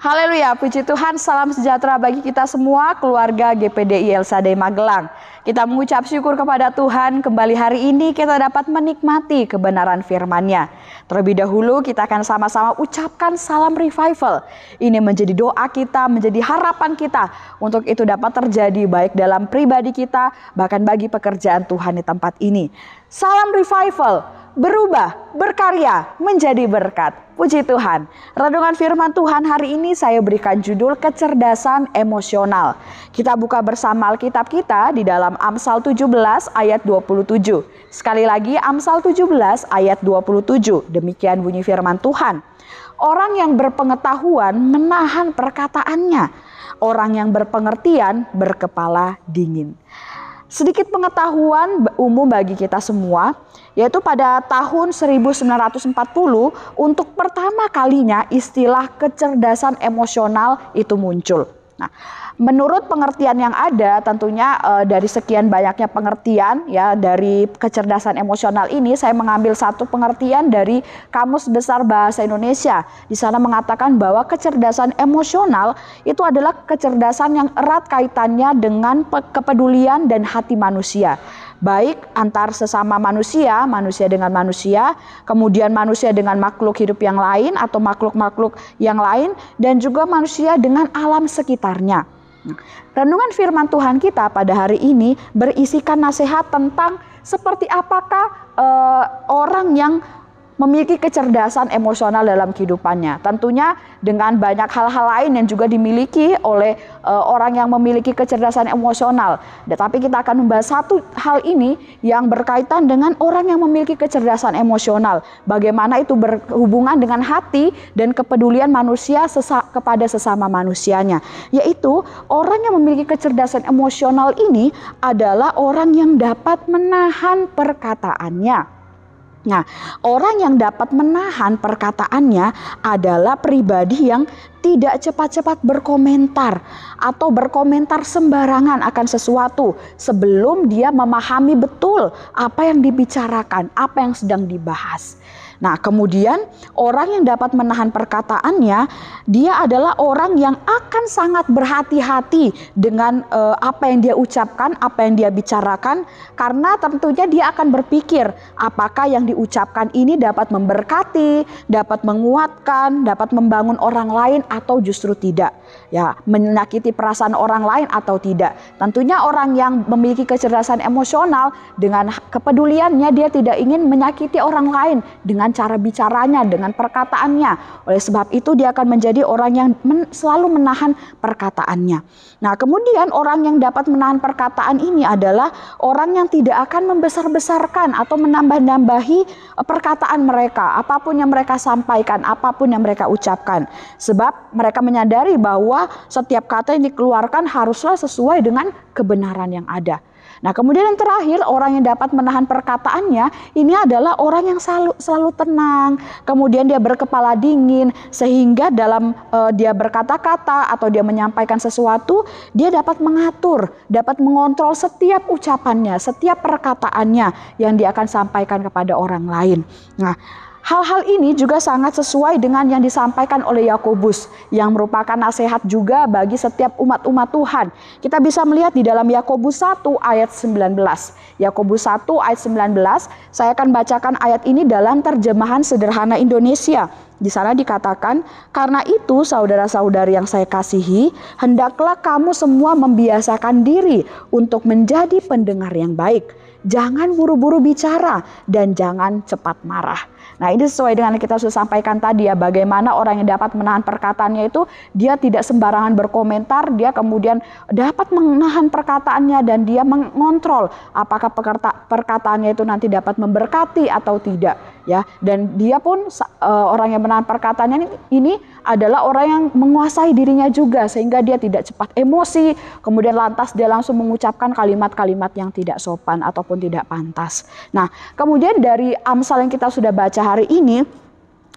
Haleluya, puji Tuhan, salam sejahtera bagi kita semua, keluarga GPDI El Shaddai Magelang. Kita mengucap syukur kepada Tuhan, kembali hari ini kita dapat menikmati kebenaran firman-Nya. Terlebih dahulu kita akan sama-sama ucapkan salam revival. Ini menjadi doa kita, menjadi harapan kita untuk itu dapat terjadi baik dalam pribadi kita, bahkan bagi pekerjaan Tuhan di tempat ini. Salam revival, berubah, berkarya, menjadi berkat. Puji Tuhan. Renungan firman Tuhan hari ini saya berikan judul kecerdasan emosional. Kita buka bersama Alkitab kita di dalam Amsal 17 ayat 27. Sekali lagi Amsal 17 ayat 27. Demikian bunyi firman Tuhan. Orang yang berpengetahuan menahan perkataannya. Orang yang berpengertian berkepala dingin. Sedikit pengetahuan umum bagi kita semua, yaitu pada tahun 1940 untuk pertama kalinya istilah kecerdasan emosional itu muncul. Nah, menurut pengertian yang ada tentunya dari sekian banyaknya pengertian ya dari kecerdasan emosional ini, saya mengambil satu pengertian dari Kamus Besar Bahasa Indonesia. Di sana mengatakan bahwa kecerdasan emosional itu adalah kecerdasan yang erat kaitannya dengan kepedulian dan hati manusia. Baik antar sesama manusia, manusia dengan manusia, kemudian manusia dengan makhluk hidup yang lain atau makhluk-makhluk yang lain, dan juga manusia dengan alam sekitarnya. Renungan firman Tuhan kita pada hari ini berisikan nasihat tentang seperti apakah orang yang memiliki kecerdasan emosional dalam kehidupannya. Tentunya dengan banyak hal-hal lain yang juga dimiliki oleh orang yang memiliki kecerdasan emosional. Tetapi kita akan membahas satu hal ini yang berkaitan dengan orang yang memiliki kecerdasan emosional. Bagaimana itu berhubungan dengan hati dan kepedulian manusia kepada sesama manusianya. Yaitu orang yang memiliki kecerdasan emosional ini adalah orang yang dapat menahan perkataannya. Nah, orang yang dapat menahan perkataannya adalah pribadi yang tidak cepat-cepat berkomentar atau berkomentar sembarangan akan sesuatu sebelum dia memahami betul apa yang dibicarakan, apa yang sedang dibahas. Nah, kemudian orang yang dapat menahan perkataannya, dia adalah orang yang akan sangat berhati-hati dengan apa yang dia ucapkan, apa yang dia bicarakan, karena tentunya dia akan berpikir apakah yang diucapkan ini dapat memberkati, dapat menguatkan, dapat membangun orang lain atau justru tidak. Ya, menyakiti perasaan orang lain atau tidak. Tentunya orang yang memiliki kecerdasan emosional dengan kepeduliannya, dia tidak ingin menyakiti orang lain dengan cara bicaranya, dengan perkataannya. Oleh sebab itu dia akan menjadi orang yang selalu menahan perkataannya. Nah, kemudian orang yang dapat menahan perkataan ini adalah orang yang tidak akan membesar-besarkan atau menambah-nambahi perkataan mereka. Apapun yang mereka sampaikan, apapun yang mereka ucapkan. Sebab mereka menyadari bahwa setiap kata yang dikeluarkan haruslah sesuai dengan kebenaran yang ada. Nah, kemudian yang terakhir, orang yang dapat menahan perkataannya ini adalah orang yang selalu tenang, kemudian dia berkepala dingin, sehingga dalam dia berkata-kata atau dia menyampaikan sesuatu, dia dapat mengatur, dapat mengontrol setiap ucapannya, setiap perkataannya yang dia akan sampaikan kepada orang lain. Nah, hal-hal ini juga sangat sesuai dengan yang disampaikan oleh Yakobus yang merupakan nasihat juga bagi setiap umat-umat Tuhan. Kita bisa melihat di dalam Yakobus 1 ayat 19. Yakobus 1 ayat 19, saya akan bacakan ayat ini dalam terjemahan sederhana Indonesia. Di sana dikatakan, karena itu saudara-saudari yang saya kasihi, hendaklah kamu semua membiasakan diri untuk menjadi pendengar yang baik. Jangan buru-buru bicara dan jangan cepat marah. Nah, ini sesuai dengan yang kita sudah sampaikan tadi ya, bagaimana orang yang dapat menahan perkataannya itu dia tidak sembarangan berkomentar, dia kemudian dapat menahan perkataannya dan dia mengontrol apakah perkataannya itu nanti dapat memberkati atau tidak ya. Dan dia pun orang yang menahan perkataannya ini adalah orang yang menguasai dirinya juga sehingga dia tidak cepat emosi, kemudian lantas dia langsung mengucapkan kalimat-kalimat yang tidak sopan ataupun tidak pantas. Nah, kemudian dari Amsal yang kita sudah baca hari ini,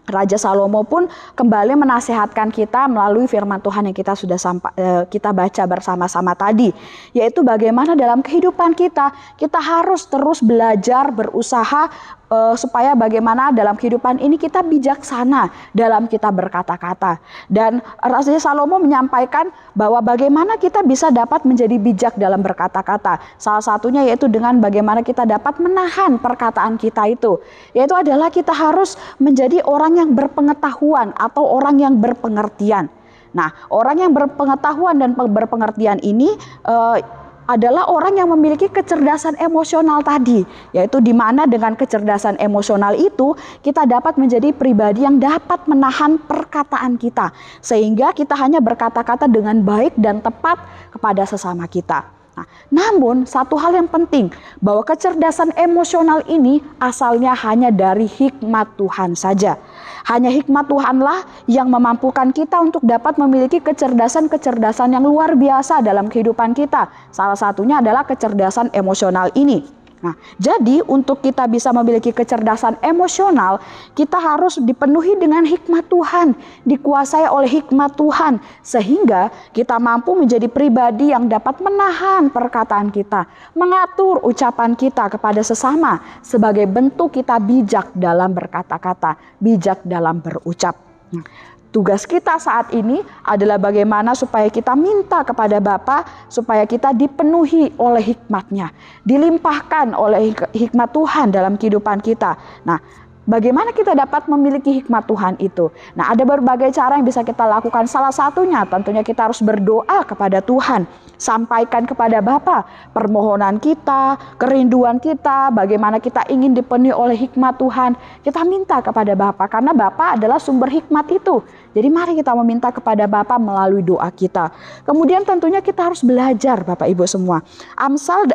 Raja Salomo pun kembali menasihatkan kita melalui firman Tuhan yang kita sudah kita baca bersama-sama tadi, yaitu bagaimana dalam kehidupan kita harus terus belajar, berusaha supaya bagaimana dalam kehidupan ini kita bijaksana dalam kita berkata-kata. Dan Raja Salomo menyampaikan bahwa bagaimana kita bisa dapat menjadi bijak dalam berkata-kata. Salah satunya yaitu dengan bagaimana kita dapat menahan perkataan kita itu. Yaitu adalah kita harus menjadi orang yang berpengetahuan atau orang yang berpengertian. Nah, orang yang berpengetahuan dan berpengertian ini adalah orang yang memiliki kecerdasan emosional tadi, yaitu di mana dengan kecerdasan emosional itu kita dapat menjadi pribadi yang dapat menahan perkataan kita, sehingga kita hanya berkata-kata dengan baik dan tepat kepada sesama kita. Nah, namun satu hal yang penting, bahwa kecerdasan emosional ini asalnya hanya dari hikmat Tuhan saja. Hanya hikmat Tuhanlah yang memampukan kita untuk dapat memiliki kecerdasan-kecerdasan yang luar biasa dalam kehidupan kita. Salah satunya adalah kecerdasan emosional ini. Nah, jadi untuk kita bisa memiliki kecerdasan emosional, kita harus dipenuhi dengan hikmat Tuhan, dikuasai oleh hikmat Tuhan, sehingga kita mampu menjadi pribadi yang dapat menahan perkataan kita, mengatur ucapan kita kepada sesama sebagai bentuk kita bijak dalam berkata-kata, bijak dalam berucap. Nah, tugas kita saat ini adalah bagaimana supaya kita minta kepada Bapa supaya kita dipenuhi oleh hikmat-Nya, dilimpahkan oleh hikmat Tuhan dalam kehidupan kita. Nah, bagaimana kita dapat memiliki hikmat Tuhan itu? Nah, ada berbagai cara yang bisa kita lakukan. Salah satunya tentunya kita harus berdoa kepada Tuhan. Sampaikan kepada Bapa permohonan kita, kerinduan kita, bagaimana kita ingin dipenuhi oleh hikmat Tuhan. Kita minta kepada Bapa karena Bapa adalah sumber hikmat itu. Jadi mari kita meminta kepada Bapa melalui doa kita. Kemudian tentunya kita harus belajar Bapak Ibu semua. Amsal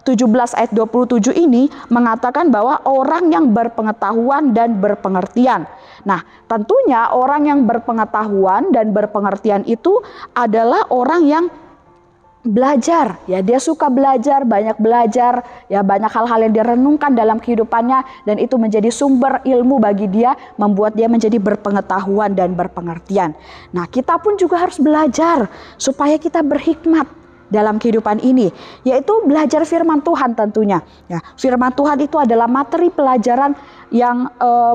17 ayat 27 ini mengatakan bahwa orang yang berpengetahuan dan berpengertian. Nah, tentunya orang yang berpengetahuan dan berpengertian itu adalah orang yang belajar, ya dia suka belajar, banyak belajar, ya banyak hal-hal yang direnungkan dalam kehidupannya dan itu menjadi sumber ilmu bagi dia, membuat dia menjadi berpengetahuan dan berpengertian. Nah, kita pun juga harus belajar supaya kita berhikmat dalam kehidupan ini, yaitu belajar firman Tuhan tentunya. Ya, firman Tuhan itu adalah materi pelajaran yang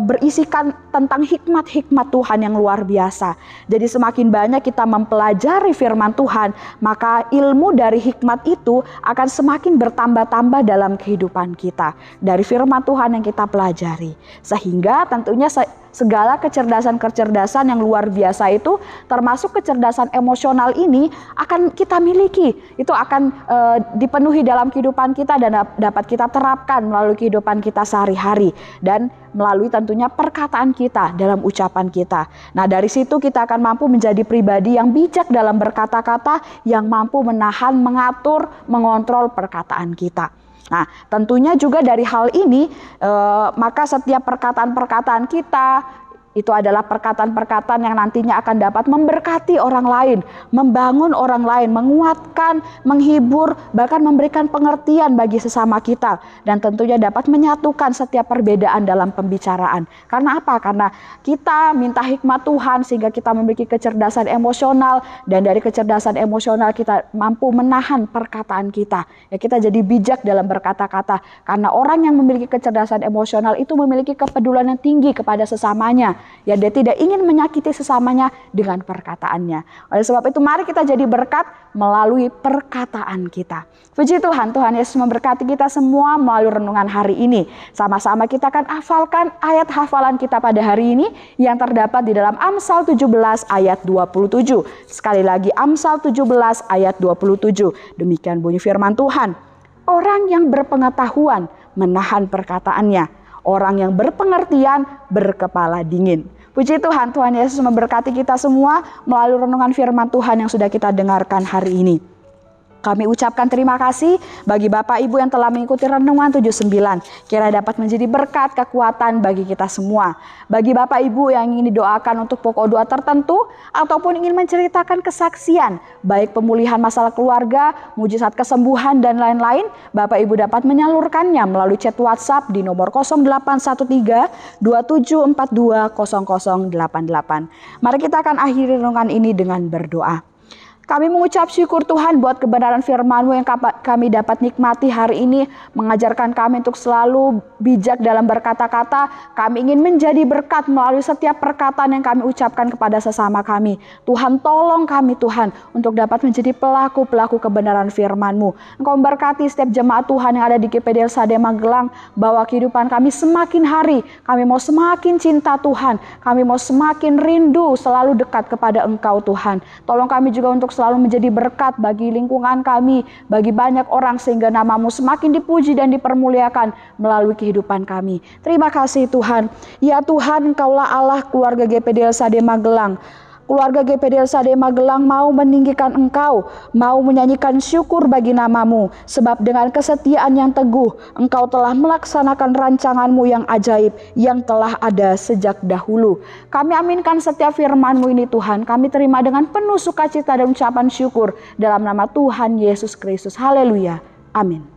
berisikan tentang hikmat-hikmat Tuhan yang luar biasa. Jadi semakin banyak kita mempelajari firman Tuhan, maka ilmu dari hikmat itu akan semakin bertambah-tambah dalam kehidupan kita. Dari firman Tuhan yang kita pelajari. Sehingga tentunya segala kecerdasan-kecerdasan yang luar biasa itu, termasuk kecerdasan emosional ini akan kita miliki. Itu akan dipenuhi dalam kehidupan kita dan dapat kita terapkan melalui kehidupan kita sehari-hari. Dan melalui tentunya perkataan kita dalam ucapan kita. Nah, dari situ kita akan mampu menjadi pribadi yang bijak dalam berkata-kata, yang mampu menahan, mengatur, mengontrol perkataan kita. Nah, tentunya juga dari hal ini, maka setiap perkataan-perkataan kita itu adalah perkataan-perkataan yang nantinya akan dapat memberkati orang lain, membangun orang lain, menguatkan, menghibur, bahkan memberikan pengertian bagi sesama kita. Dan tentunya dapat menyatukan setiap perbedaan dalam pembicaraan. Karena apa? Karena kita minta hikmat Tuhan sehingga kita memiliki kecerdasan emosional. Dan dari kecerdasan emosional kita mampu menahan perkataan kita. Ya, kita jadi bijak dalam berkata-kata. Karena orang yang memiliki kecerdasan emosional itu memiliki kepedulian yang tinggi kepada sesamanya. Ya, dia tidak ingin menyakiti sesamanya dengan perkataannya. Oleh sebab itu mari kita jadi berkat melalui perkataan kita. Puji Tuhan, Tuhan Yesus memberkati kita semua melalui renungan hari ini. Sama-sama kita akan hafalkan ayat hafalan kita pada hari ini yang terdapat di dalam Amsal 17 ayat 27. Sekali lagi Amsal 17 ayat 27. Demikian bunyi firman Tuhan. Orang yang berpengetahuan menahan perkataannya. Orang yang berpengertian berkepala dingin. Puji Tuhan, Tuhan Yesus memberkati kita semua melalui renungan firman Tuhan yang sudah kita dengarkan hari ini. Kami ucapkan terima kasih bagi Bapak Ibu yang telah mengikuti renungan 79. Kiranya dapat menjadi berkat kekuatan bagi kita semua. Bagi Bapak Ibu yang ingin didoakan untuk pokok doa tertentu ataupun ingin menceritakan kesaksian, baik pemulihan masalah keluarga, mujizat kesembuhan dan lain-lain, Bapak Ibu dapat menyalurkannya melalui chat WhatsApp di nomor 0813 2742 0088. Mari kita akan akhiri renungan ini dengan berdoa. Kami mengucap syukur Tuhan buat kebenaran firman-Mu yang kami dapat nikmati hari ini. Mengajarkan kami untuk selalu bijak dalam berkata-kata. Kami ingin menjadi berkat melalui setiap perkataan yang kami ucapkan kepada sesama kami. Tuhan tolong kami Tuhan untuk dapat menjadi pelaku-pelaku kebenaran firman-Mu. Engkau memberkati setiap jemaat Tuhan yang ada di GPD LSAD Magelang. Bahwa kehidupan kami semakin hari. Kami mau semakin cinta Tuhan. Kami mau semakin rindu selalu dekat kepada Engkau Tuhan. Tolong kami juga untuk selalu menjadi berkat bagi lingkungan kami, bagi banyak orang sehingga nama-Mu semakin dipuji dan dipermuliakan melalui kehidupan kami. Terima kasih Tuhan. Ya Tuhan, Engkaulah Allah keluarga GPD LSAD Magelang. Keluarga GPD LSAD Magelang mau meninggikan Engkau, mau menyanyikan syukur bagi nama-Mu, sebab dengan kesetiaan yang teguh, Engkau telah melaksanakan rancangan-Mu yang ajaib, yang telah ada sejak dahulu. Kami aminkan setiap firman-Mu ini Tuhan, kami terima dengan penuh sukacita dan ucapan syukur, dalam nama Tuhan Yesus Kristus. Haleluya. Amin.